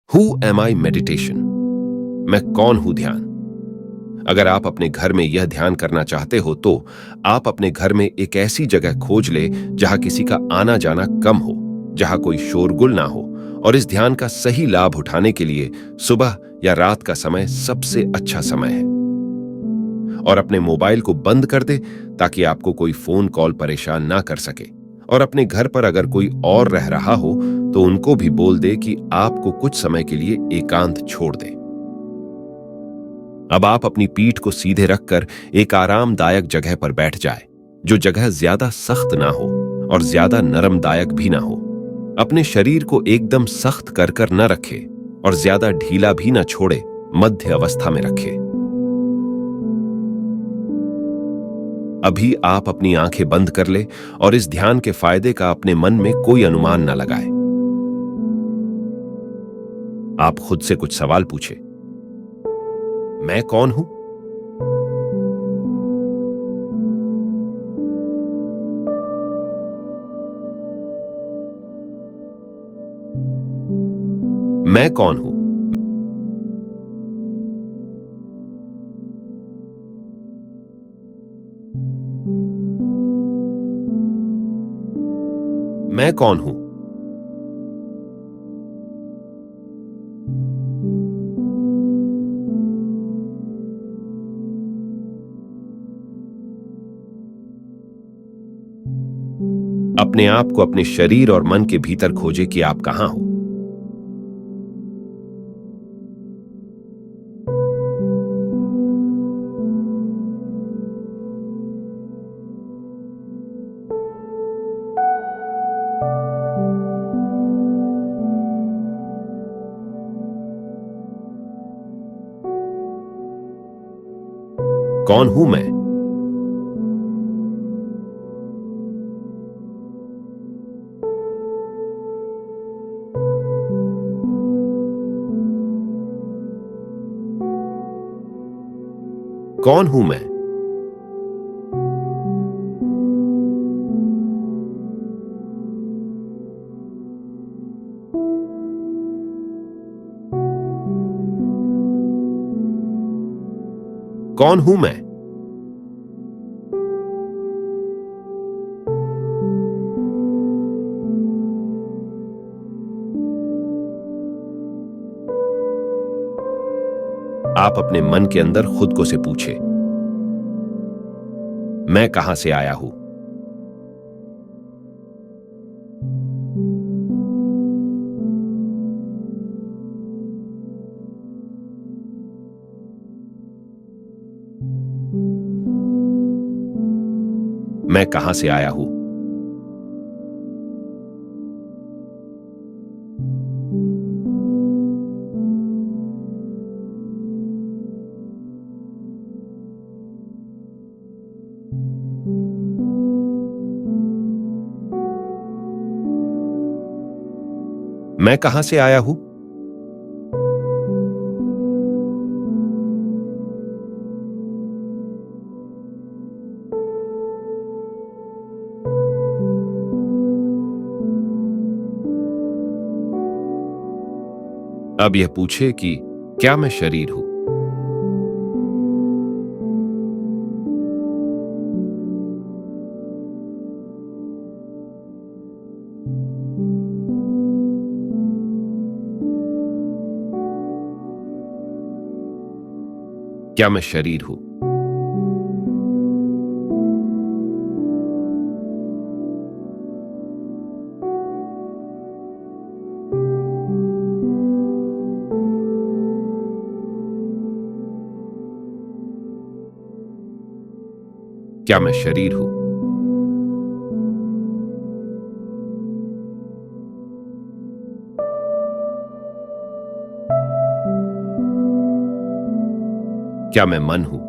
Who am I meditation. मैं कौन हूं ध्यान। अगर आप अपने घर में यह ध्यान करना चाहते हो तो आप अपने घर में एक ऐसी जगह खोज ले जहां किसी का आना जाना कम हो, जहां कोई शोरगुल ना हो, और इस ध्यान का सही लाभ उठाने के लिए सुबह या रात का समय सबसे अच्छा समय है। और अपने मोबाइल को बंद कर दे ताकि आपको कोई फोन कॉल परेशान ना कर सके। और अपने घर पर अगर कोई और रह रहा हो तो उनको भी बोल दे कि आपको कुछ समय के लिए एकांत छोड़ दे। अब आप अपनी पीठ को सीधे रखकर एक आरामदायक जगह पर बैठ जाए, जो जगह ज्यादा सख्त ना हो और ज्यादा नरमदायक भी ना हो। अपने शरीर को एकदम सख्त कर कर न रखे और ज्यादा ढीला भी ना छोड़े, मध्य अवस्था में रखे। अभी आप अपनी आंखें बंद कर ले और इस ध्यान के फायदे का अपने मन में कोई अनुमान न लगाए। आप खुद से कुछ सवाल पूछे। मैं कौन हूं? मैं कौन हूं? मैं कौन हूं? अपने आप को अपने शरीर और मन के भीतर खोजे कि आप कहां हो। कौन हूं मैं? कौन हूं मैं? कौन हूं मैं? आप अपने मन के अंदर खुद को से पूछे, मैं कहां से आया हूं? मैं कहां से आया हूं? मैं कहां से आया हूं? अब यह पूछे कि क्या मैं शरीर हूं? क्या मैं शरीर हूं? क्या मैं शरीर हूं? क्या मैं मन हूं?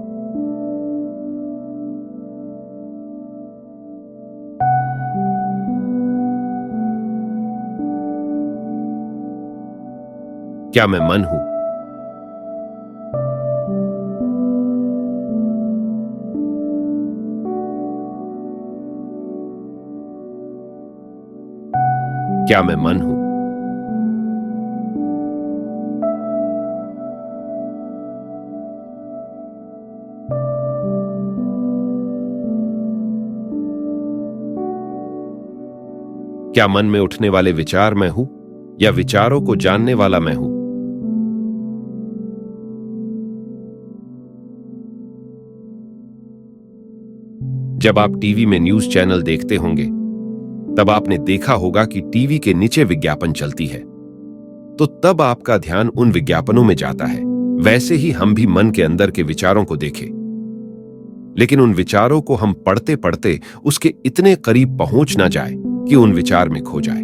क्या मैं मन हूं? क्या मैं मन हूं? क्या मन में उठने वाले विचार मैं हूं या विचारों को जानने वाला मैं हूं? जब आप टीवी में न्यूज चैनल देखते होंगे, तब आपने देखा होगा कि टीवी के नीचे विज्ञापन चलती है, तो तब आपका ध्यान उन विज्ञापनों में जाता है। वैसे ही हम भी मन के अंदर के विचारों को देखें, लेकिन उन विचारों को हम पढ़ते पढ़ते उसके इतने करीब पहुंच ना जाए कि उन विचार में खो जाए।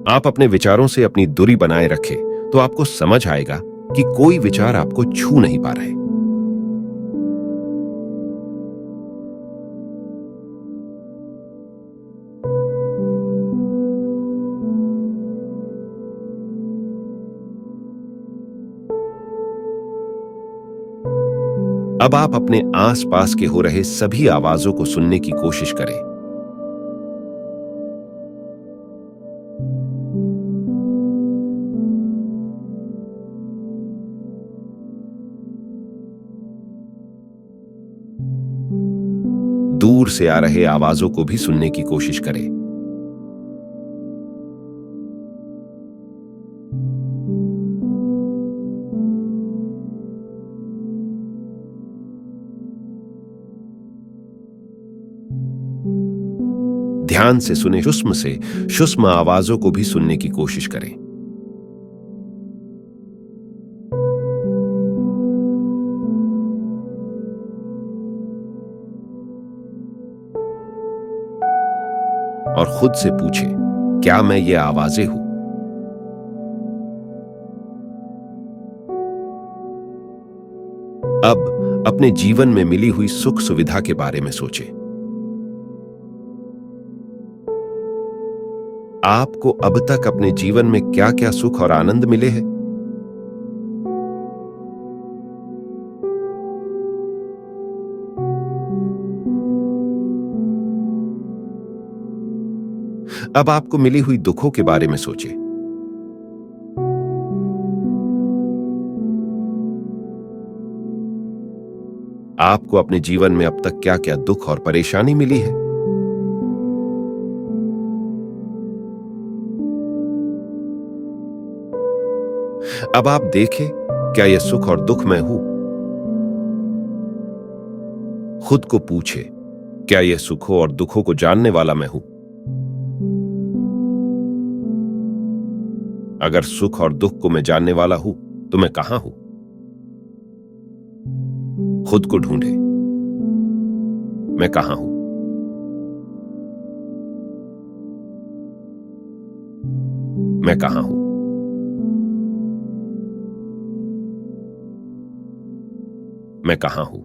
आप अपने विचारों से अपनी दूरी बनाए रखें तो आपको समझ आएगा कि कोई विचार आपको छू नहीं पा रहे। अब आप अपने आसपास के हो रहे सभी आवाजों को सुनने की कोशिश करें। दूर से आ रहे आवाजों को भी सुनने की कोशिश करें। ध्यान से सुने, सूक्ष्म से सूक्ष्म आवाजों को भी सुनने की कोशिश करें। और खुद से पूछें, क्या मैं ये आवाजें हूं? अब अपने जीवन में मिली हुई सुख सुविधा के बारे में सोचें। आपको अब तक अपने जीवन में क्या क्या सुख और आनंद मिले हैं? अब आपको मिली हुई दुखों के बारे में सोचें। आपको अपने जीवन में अब तक क्या क्या दुख और परेशानी मिली है? अब आप देखें, क्या यह सुख और दुख मैं हूं? खुद को पूछे, क्या यह सुखों और दुखों को जानने वाला मैं हूं? अगर सुख और दुख को मैं जानने वाला हूं, तो मैं कहां हूं? खुद को ढूंढे, मैं कहां हूं? मैं कहां हूं? मैं कहां हूं?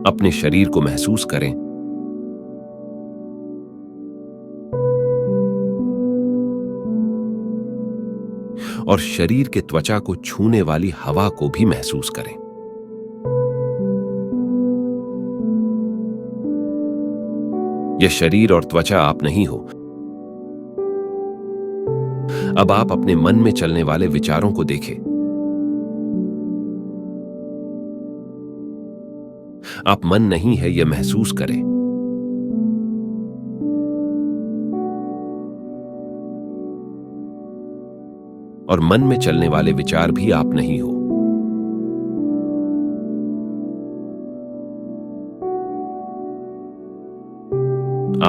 अपने शरीर को महसूस करें। और शरीर के त्वचा को छूने वाली हवा को भी महसूस करें। यह शरीर और त्वचा आप नहीं हो। अब आप अपने मन में चलने वाले विचारों को देखें। आप मन नहीं है, यह महसूस करें। और मन में चलने वाले विचार भी आप नहीं हो।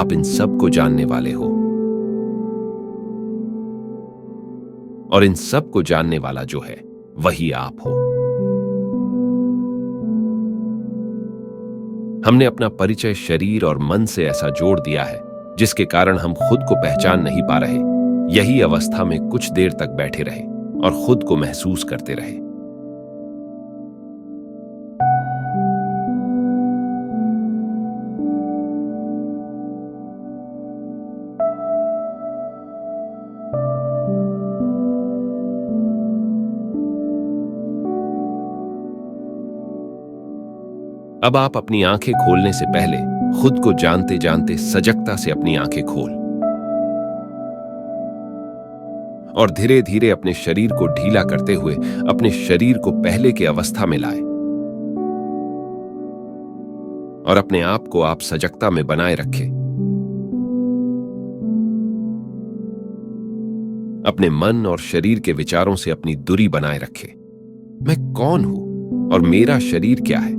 आप इन सब को जानने वाले हो। और इन सब को जानने वाला जो है, वही आप हो। हमने अपना परिचय शरीर और मन से ऐसा जोड़ दिया है, जिसके कारण हम खुद को पहचान नहीं पा रहे। यही अवस्था में कुछ देर तक बैठे रहे और खुद को महसूस करते रहे। अब आप अपनी आंखें खोलने से पहले खुद को जानते जानते सजगता से अपनी आंखें खोल और धीरे धीरे अपने शरीर को ढीला करते हुए अपने शरीर को पहले की अवस्था में लाए और अपने आप को आप सजगता में बनाए रखें। अपने मन और शरीर के विचारों से अपनी दूरी बनाए रखें। मैं कौन हूं और मेरा शरीर क्या है?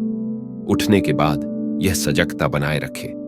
उठने के बाद यह सजगता बनाए रखें।